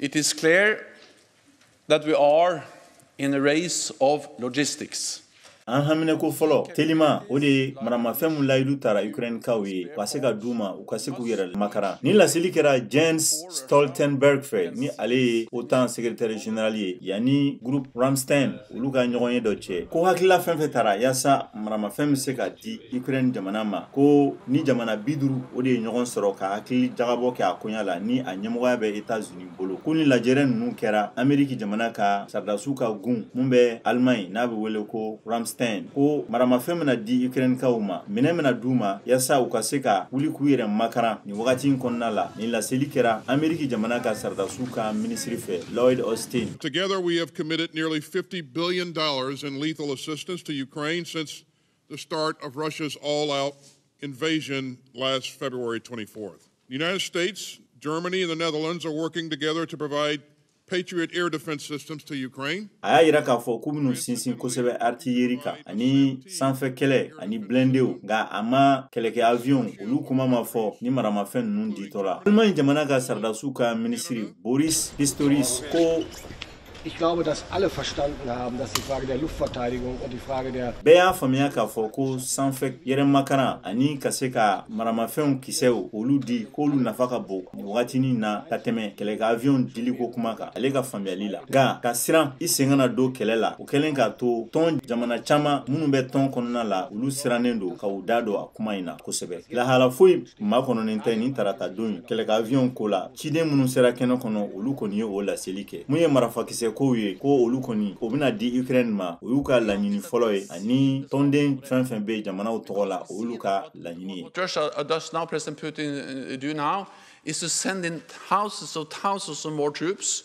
It is clear that we are in a race of logistics. An hamine ko folo telima o de maramafɛn mun layidu tara Ukraine kaw ye wa se ka duma u ka se k'u yɛrɛ makara ni laseli kɛra Jens Stoltenberg fɛ ni ale ye Otan secrétaire général ye yani groupe Ramstein olu ka ɲɔgɔn ye dɔ cɛ ko hakilila fɛn fɛn tara yasa maramafɛn bɛ se ka di Ukraine jamana ma ko ni jamana 50 o de ye ɲɔgɔn sɔrɔ ka hakili jagabɔ kɛ a koɲa la ni a ɲɛmɔgɔya bɛ États-Unis bolo ko ni lajɛrɛ ninnu kɛra Amérique jamana ka sardasiw ka gun mun bɛ Allemagne n'a bɛ wele ko Ramstein ko maramafɛn bɛna di Ukraine kaw ma minɛn bɛna d'u ma yasa u ka se ka wuli k'u yɛrɛ makara ni wagati in kɔnɔna la ni laseli kɛra Amérique jamana ka sardasiw ka ministre fɛ Lloyd Austin. Together we have committed nearly $50 billion in lethal assistance to Ukraine since the start of Russia's all-out invasion last February 24th. The United States, Germany, and the Netherlands are working together to provide Patriot air defense systems to Ukraine. Aya yira k'a fɔ k'u bɛna sinsin kosɛbɛ artillerie kan ani sanfɛ kɛlɛ ani blindew nka a ma kɛlɛkɛ avion olu kuma ma fɔ ni maramafɛn ninnu ditɔ la. Allemagne jamana ka sardasiw ka ministre Boris Pistorius ko Ich glaube, dass alle verstanden haben, dass die Frage der Luftverteidigung und die Frage der bɛɛ y'a faamuya k'a fɔ ko sanfɛ yɛrɛmakana ani ka se ka maramafɛnw kisɛw olu di k'olu nafa ka bon ni wagatinin na ka tɛmɛ kɛlɛkɛ avion dili ko kuma kan ale ka faamuyali la nka ka siran i sen kana don kɛlɛ la o kɛlen k'a to tɔn jamana caman minnu bɛ tɔn kɔnɔna la olu sirannen don ka u da don a kuma in na kosɛbɛ lahala foyi makɔnɔnen tɛ ni taratadon kɛlɛkɛ avion ko la ciden minnu sera kɛnɛ kɔnɔ olu kɔni ye o laseli kɛ mun ye marafakisɛ ko ye ko olu kɔni o bɛna di Ukraine ma o y'u ka laɲini fɔlɔ ye ani tɔnden fɛn fɛn bɛ jamanaw tɔgɔ la o y'olu ka laɲini ye. What Russia does now, President Putin do now, is to send in thousands of more troops.